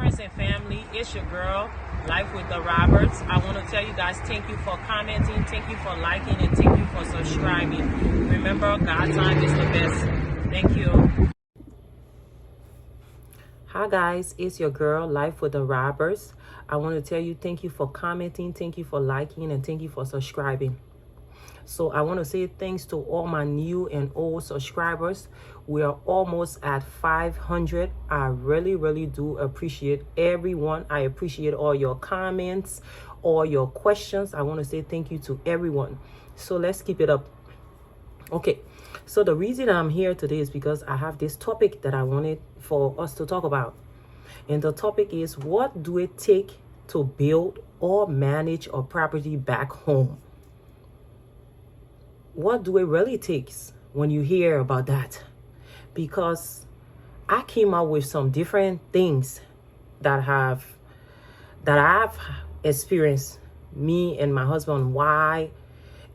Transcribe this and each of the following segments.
friends and family, it's your girl, Life with the Roberts. I want to tell you guys thank you for commenting, thank you for liking, and thank you for subscribing. Remember, God's time is the best. Thank you. Hi guys, it's your girl, Life with the Roberts. I want to tell you thank you for commenting, thank you for liking, and thank you for subscribing. So I want to say thanks to all my new and old subscribers. We are almost at 500. I really do appreciate everyone. I appreciate all your comments, all your questions. I want to say thank you to everyone. So let's keep it up. Okay, so the reason I'm here today is because I have this topic that I wanted for us to talk about. And the topic is, what do it take to build or manage a property back home? What do it really takes when you hear about that? Because I came out with some different things that I've experienced, me and my husband, why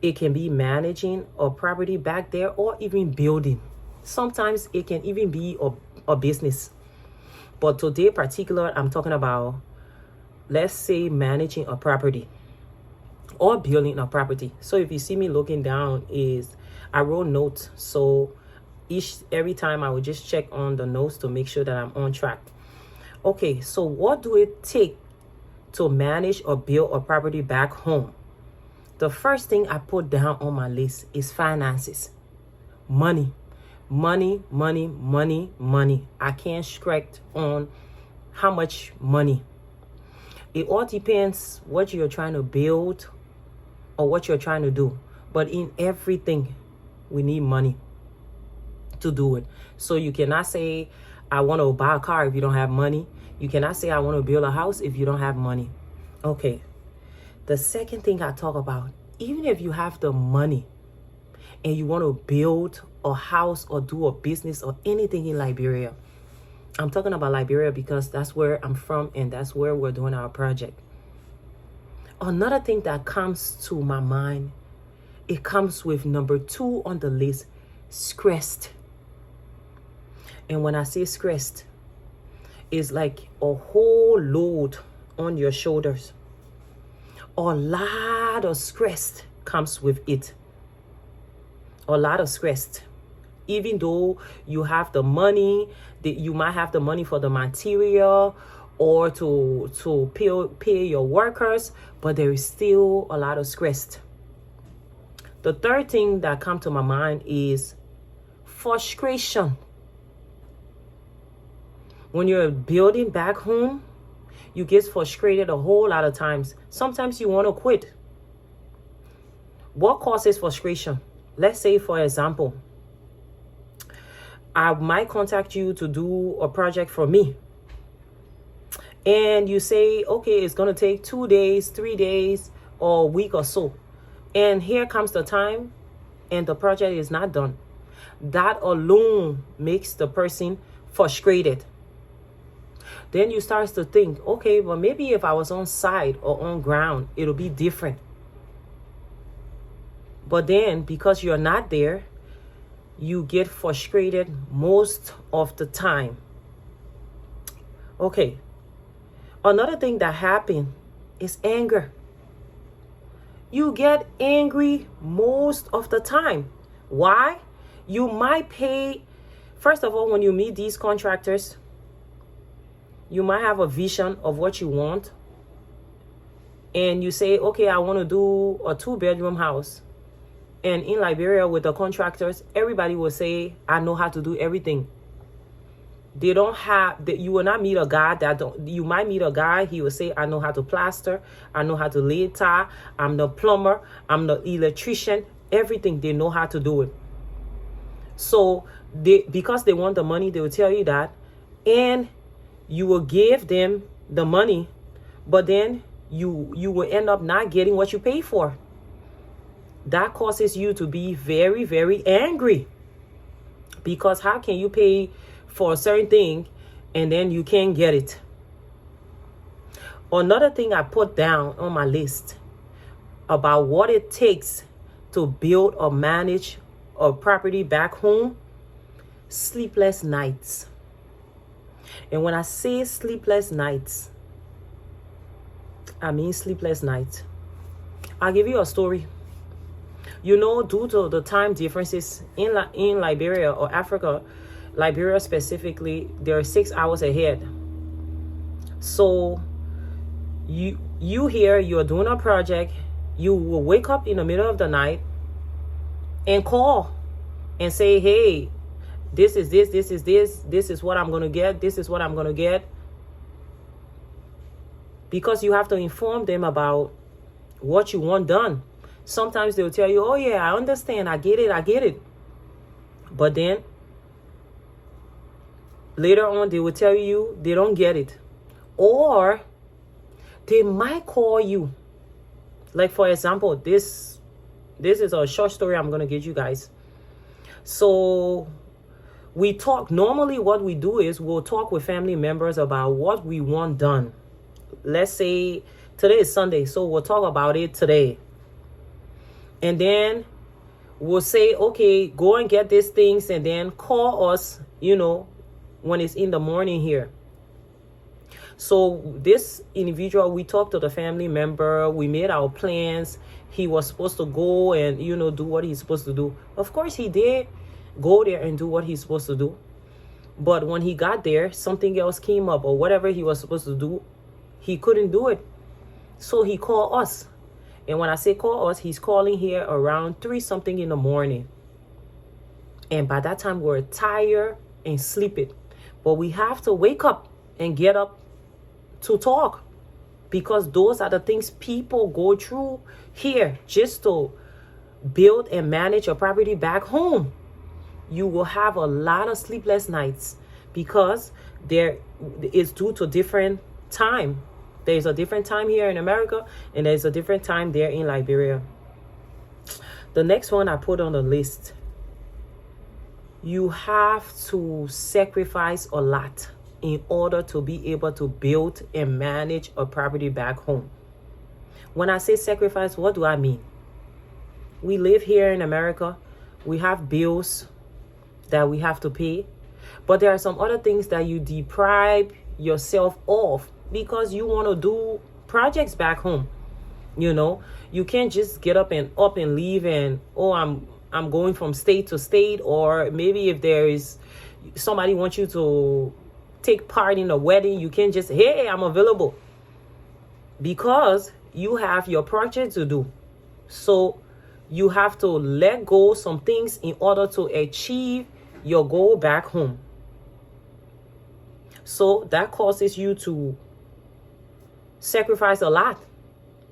it can be managing a property back there or even building. Sometimes it can even be a business. But today particular, I'm talking about, let's say, managing a property or building a property. So if you see me looking down, I wrote notes. So every time I would just check on the notes to make sure that I'm on track. Okay, so what do it take to manage or build a property back home? The first thing I put down on my list is finances. Money. I can't stress on how much money. It all depends what you're trying to build or what you're trying to do. But in everything, we need money to do it. So you cannot say, I want to buy a car if you don't have money. You cannot say, I want to build a house if you don't have money. Okay. The second thing I talk about, even if you have the money and you want to build a house or do a business or anything in Liberia. I'm talking about Liberia because that's where I'm from and that's where we're doing our project. Another thing that comes to my mind, it comes with number 2 on the list, stressed. And when I say stressed, it's like a whole load on your shoulders. A lot of stress comes with it. A lot of stress. Even though you have the money, you might have the money for the material or to pay your workers, but there is still a lot of stress. The third thing that comes to my mind is frustration. When you're building back home, you get frustrated a whole lot of times. Sometimes you want to quit. What causes frustration? Let's say, for example, I might contact you to do a project for me. And you say, okay, it's going to take 2 days, 3 days, or a week or so. And here comes the time and the project is not done. That alone makes the person frustrated. Then you start to think, okay, well, maybe if I was on site or on ground, it'll be different. But then because you're not there, you get frustrated most of the time. Okay. Another thing that happens is anger. You get angry most of the time. Why? You might pay, first of all, when you meet these contractors, you might have a vision of what you want. And you say, okay, I want to do a 2-bedroom house. And in Liberia with the contractors, everybody will say, I know how to do everything. They don't have, you will not meet a guy you might meet a guy, he will say, I know how to plaster, I know how to lay tile, I'm the plumber, I'm the electrician, everything, they know how to do it. So because they want the money, they will tell you that, and you will give them the money, but then you will end up not getting what you pay for. That causes you to be very angry, because how can you pay for a certain thing and then you can't get it? Another thing I put down on my list about what it takes to build or manage a property back home, sleepless nights. And when I say sleepless nights, I mean sleepless nights. I'll give you a story. You know, due to the time differences in Liberia or Africa, Liberia specifically, they're 6 hours ahead. So you here, you're doing a project, you will wake up in the middle of the night and call and say, hey, this is what I'm going to get, this is what I'm going to get. Because you have to inform them about what you want done. Sometimes they'll tell you, oh yeah, I understand, I get it. But then later on they will tell you they don't get it. Or they might call you. Like for example, this is a short story I'm going to give you guys. So we talk, normally what we do is we'll talk with family members about what we want done. Let's say today is Sunday, so we'll talk about it today. And then we'll say, okay, go and get these things and then call us, when it's in the morning here. So this individual, we talked to the family member, we made our plans. He was supposed to go and, do what he's supposed to do. Of course, he did go there and do what he's supposed to do. But when he got there, something else came up or whatever he was supposed to do, he couldn't do it. So he called us. And when I say call us, he's calling here around 3 something in the morning. And by that time, we're tired and sleeping. But we have to wake up and get up to talk. Because those are the things people go through here just to build and manage a property back home. You will have a lot of sleepless nights because there is due to different time. There's a different time here in America and there's a different time there in Liberia. The next one I put on the list. You have to sacrifice a lot in order to be able to build and manage a property back home. When I say sacrifice, what do I mean? We live here in America. We have bills that we have to pay. But there are some other things that you deprive yourself of because you want to do projects back home. You can't just get up and leave and, oh, I'm going from state to state. Or maybe if there is somebody wants you to take part in a wedding, you can't just, hey, I'm available. Because you have your project to do. So you have to let go some things in order to achieve your goal back home. So that causes you to sacrifice a lot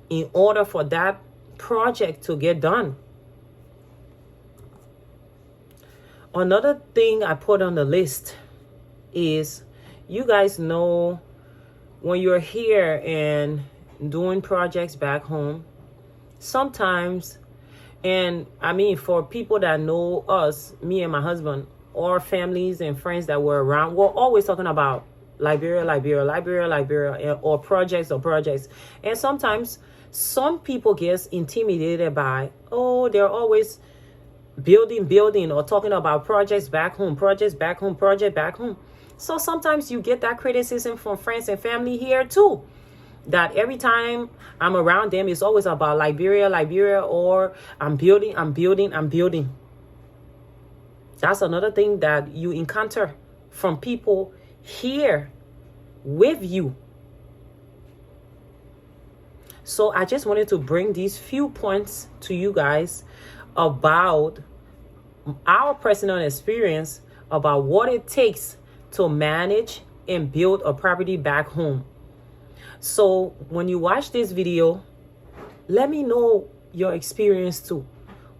in order for that project to get done. Another thing I put on the list is, you guys know, when you're here and doing projects back home, sometimes, and I mean for people that know us, me and my husband, or families and friends that were around, we're always talking about Liberia, or projects. And sometimes some people get intimidated by, oh, they're always building or talking about projects back home. So sometimes you get that criticism from friends and family here too, that every time I'm around them, it's always about Liberia, or I'm building. That's another thing that you encounter from people here with you. So I just wanted to bring these few points to you guys about our personal experience about what it takes to manage and build a property back home. So when you watch this video, let me know your experience too.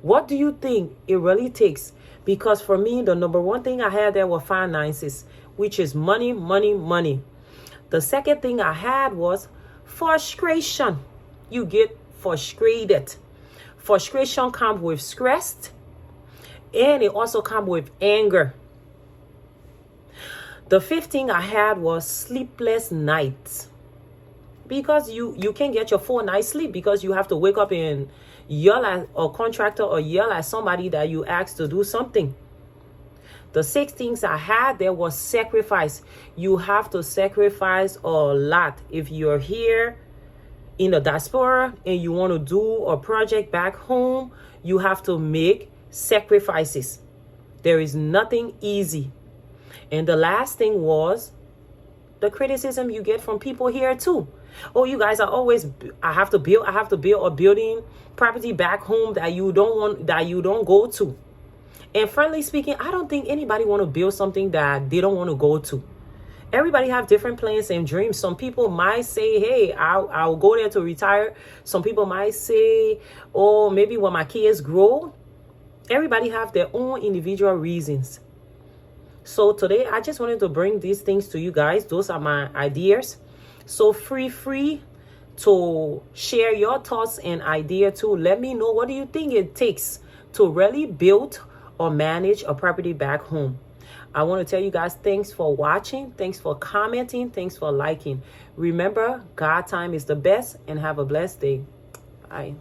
What do you think it really takes? Because for me, the number one thing I had there were finances, which is money. The second thing I had was frustration. You get frustrated. Frustration comes with stress, and it also comes with anger. The fifth thing I had was sleepless nights. Because you can't get your full night's sleep because you have to wake up and yell at a contractor or yell at somebody that you asked to do something. The 6 things I had, there was sacrifice. You have to sacrifice a lot. If you're here in the diaspora and you want to do a project back home, you have to make sacrifices. There is nothing easy. And the last thing was the criticism you get from people here too. Oh, you guys are always, I have to build a building property back home that you don't go to. And friendly speaking, I don't think anybody want to build something that they don't want to go to. Everybody have different plans and dreams. Some people might say, hey, I'll go there to retire. Some people might say, oh, maybe when my kids grow. Everybody have their own individual reasons. So today, I just wanted to bring these things to you guys. Those are my ideas. So free to share your thoughts and idea too. Let me know, what do you think it takes to really build or manage a property back home? I want to tell you guys, thanks for watching. Thanks for commenting. Thanks for liking. Remember, God time is the best, and have a blessed day. Bye.